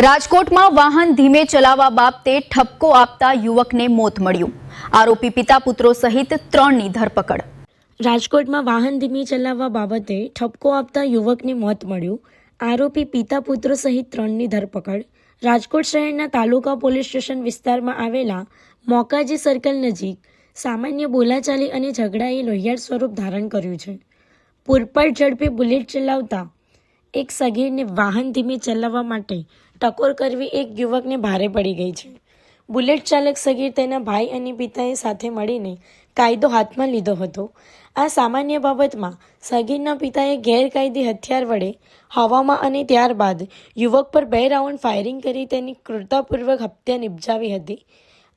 રાજકોટમાં વાહન ધીમે ચલાવવા બાબતે ઠપકો આપતા યુવકને મોત મળ્યું। આરોપી પિતા પુત્રો સહિત 3ની ધરપકડ। રાજકોટમાં વાહન ધીમે ચલાવવા બાબતે ઠપકો આપતા યુવકને મોત મળ્યું। આરોપી પિતા પુત્રો સહિત 3ની ધરપકડ। રાજકોટ શહેરના તાલુકા પોલીસ સ્ટેશન વિસ્તારમાં આવેલા મોકાજી સર્કલ નજીક સામાન્ય બોલાચાલી અને ઝઘડાએ લોહિયાળ સ્વરૂપ ધારણ કર્યું છે। પૂરપાટ ઝડપે બુલેટ ચલાવતા એક સગીરને વાહન ધીમે ચલાવવા માટે ટકોર કરવી એક યુવકને ભારે પડી ગઈ છે। બુલેટ ચાલક સગીર તેના ભાઈ અને પિતાએ સાથે મળીને કાયદો હાથમાં લીધો હતો। આ સામાન્ય બાબતમાં સગીરના પિતાએ ગેરકાયદે હથિયાર વડે હવામાં અને ત્યારબાદ યુવક પર 2 રાઉન્ડ ફાયરિંગ કરી તેની ક્રૂરતાપૂર્વક હત્યા નિપજાવી હતી।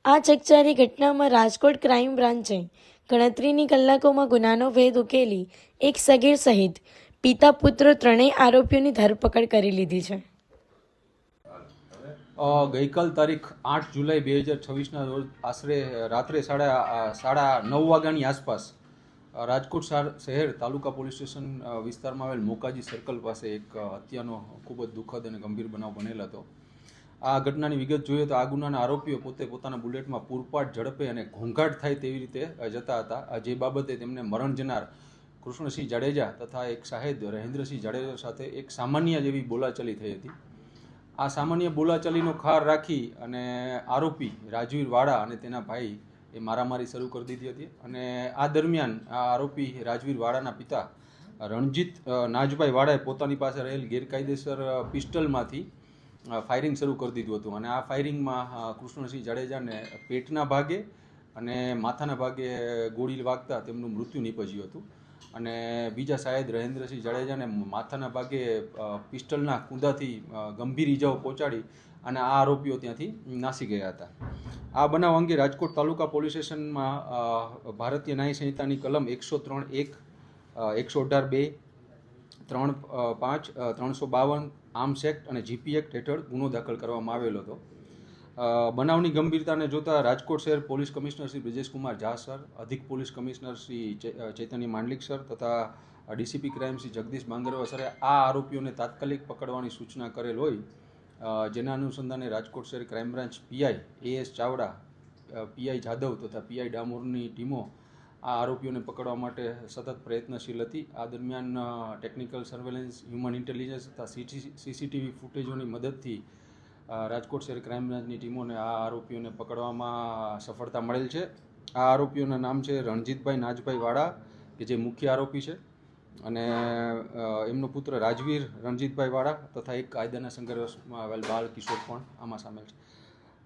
આ ચકચારી ઘટનામાં રાજકોટ ક્રાઇમ બ્રાન્ચે ગણતરીની કલાકોમાં ગુનાનો ભેદ ઉકેલી એક સગીર સહિત પિતા પુત્ર 3 આરોપીઓની ધરપકડ કરી લીધી છે। ગઈકાલ તારીખ 8 જુલાઈ 2026ના રોજ આશરે રાત્રે સાડા 9 વાગ્યાની આસપાસ રાજકોટ શહેર તાલુકા પોલીસ સ્ટેશન વિસ્તારમાં આવેલ મોકાજી સર્કલ પાસે એક હત્યાનો ખૂબ જ દુઃખદ અને ગંભીર બનાવ બનેલ હતો। આ ઘટનાની વિગત જોઈએ તો આ ગુનાના આરોપીઓ પોતાના બુલેટમાં પૂરપાટ ઝડપે અને ઘોંઘાટ થાય તેવી રીતે જતા હતા, જે બાબતે તેમને મરણ જનાર કૃષ્ણસિંહ જાડેજા તથા એક સાહેબ રહેન્દ્રસિંહ જાડેજા સાથે એક સામાન્ય જેવી બોલાચાલી થઈ હતી। આ સામાન્ય બોલાચાલીનો ખાર રાખી અને આરોપી રાજવીર વાડા અને તેના ભાઈ એ મારામારી શરૂ કરી દીધી હતી અને આ દરમિયાન આ આરોપી રાજવીર વાડાના પિતા રણજીત નાજભાઈ વાડાએ પોતાની પાસે રહેલ ગેરકાયદેસર પિસ્ટલમાંથી ફાયરિંગ શરૂ કરી દીધું હતું અને આ ફાયરિંગમાં કૃષ્ણસિંહ જાડેજાને પેટના ભાગે અને માથાના ભાગે ગોળી વાગતા તેમનું મૃત્યુ નીપજ્યું હતું અને બીજા સાહેબ રહેન્દ્રસિંહ જાડેજાને માથાના ભાગે પિસ્ટલના કૂંદાથી ગંભીર ઈજાઓ પહોંચાડી અને આ આરોપીઓ ત્યાંથી નાસી ગયા હતા। આ બનાવ અંગે રાજકોટ તાલુકા પોલીસ સ્ટેશનમાં ભારતીય ન્યાય સંહિતાની કલમ 103(1), 118(2), 3(5), 352 આર્મ્સ એક્ટ અને જીપી એક્ટ હેઠળ ગુનો દાખલ કરવામાં આવેલો હતો। બનાવની ગંભીરતાને જોતા રાજકોટ શહેર police commissioner Shri Brijeshkumar Jha sir, અધિક પોલીસ કમિશનર શ્રી ચૈતન્ય માંડલિક સર તથા ડીસીપી ક્રાઇમ શ્રી જગદીશ બાંગરવા સરે આ આરોપીઓને તાત્કાલિક પકડવાની સૂચના કરેલ હોય, જેના અનુસંધાને રાજકોટ શહેર crime branch PI AS Chavda, PI Jadav તથા પીઆઈ ડામોરની ટીમો આ આરોપીઓને પકડવા માટે સતત પ્રયત્નશીલ હતી। આ દરમિયાન ટેકનિકલ સર્વેલન્સ, હ્યુમન ઇન્ટેલિજન્સ તથા સીસીટીવી ફૂટેજોની મદદથી રાજકોટ શહેર ક્રાઇમ બ્રાન્ચની ટીમોને આ આરોપીઓને પકડવામાં સફળતા મળેલ છે। આ આરોપીઓના નામ છે રણજીતભાઈ નાજભાઈ વાડા, કે જે મુખ્ય આરોપી છે, અને એમનો પુત્ર રાજવીર રણજીતભાઈ વાડા તથા એક કાયદાના સંઘર્ષમાં આવેલ બાળ કિશોર પણ આમાં સામેલ છે।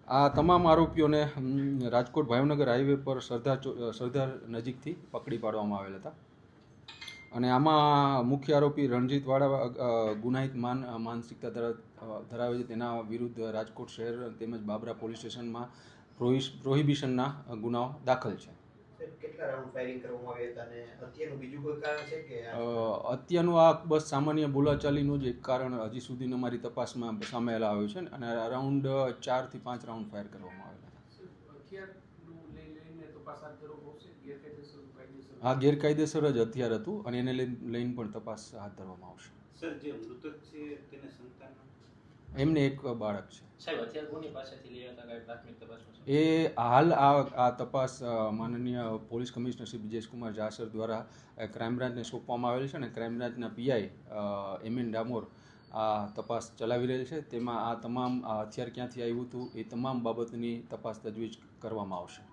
આ તમામ આરોપીઓને રાજકોટ ભાવનગર હાઈવે પર સરદાર નજીકથી પકડી પાડવામાં આવેલ હતા અને આમાં મુખ્ય આરોપી રણજીત વાડા ગુનાહિત માનસિકતા ધરાવે છે, તેના વિરુદ્ધ રાજકોટ શહેર તેમજ બાબરા પોલીસ સ્ટેશનમાં પ્રોહિબિશનના ગુનાઓ દાખલ છે। કેટલા રાઉન્ડ ફાયરિંગ કરવામાં આવ્યા હતા અને હત્યાનું બીજું કોઈ કારણ છે કે હત્યાનું આ બસ સામાન્ય બોલાચાલીનું જ એક કારણ હજી સુધી અમારી તપાસમાં સામે આવ્યું છે અને અરાઉન્ડ 4 થી 5 રાઉન્ડ ફાયર કરવામાં આવેલા હતા। આ ગેરકાયદેસર જ હથિયાર હતું અને એને લઈને પણ તપાસ હાથ ધરવામાં આવશે। સર, જે મૃતક છે તેને સંતાન એમને એક બાળક છે। સાહેબ, હથિયાર કોની પાસેથી લઈ હતા કઈ પ્રાથમિક તપાસમાં એ હાલ આ તપાસ માનનીય police commissioner Shri Brijeshkumar Jha sir દ્વારા ક્રાઇમ બ્રાન્ચને સોંપવામાં આવેલ છે અને ક્રાઇમ બ્રાન્ચના પીઆઈ MN ડામોર આ તપાસ ચલાવી રહેલ છે। તેમાં આ તમામ હથિયાર ક્યાંથી આવ્યું હતું એ તમામ બાબતની તપાસ તજવીજ કરવામાં આવશે।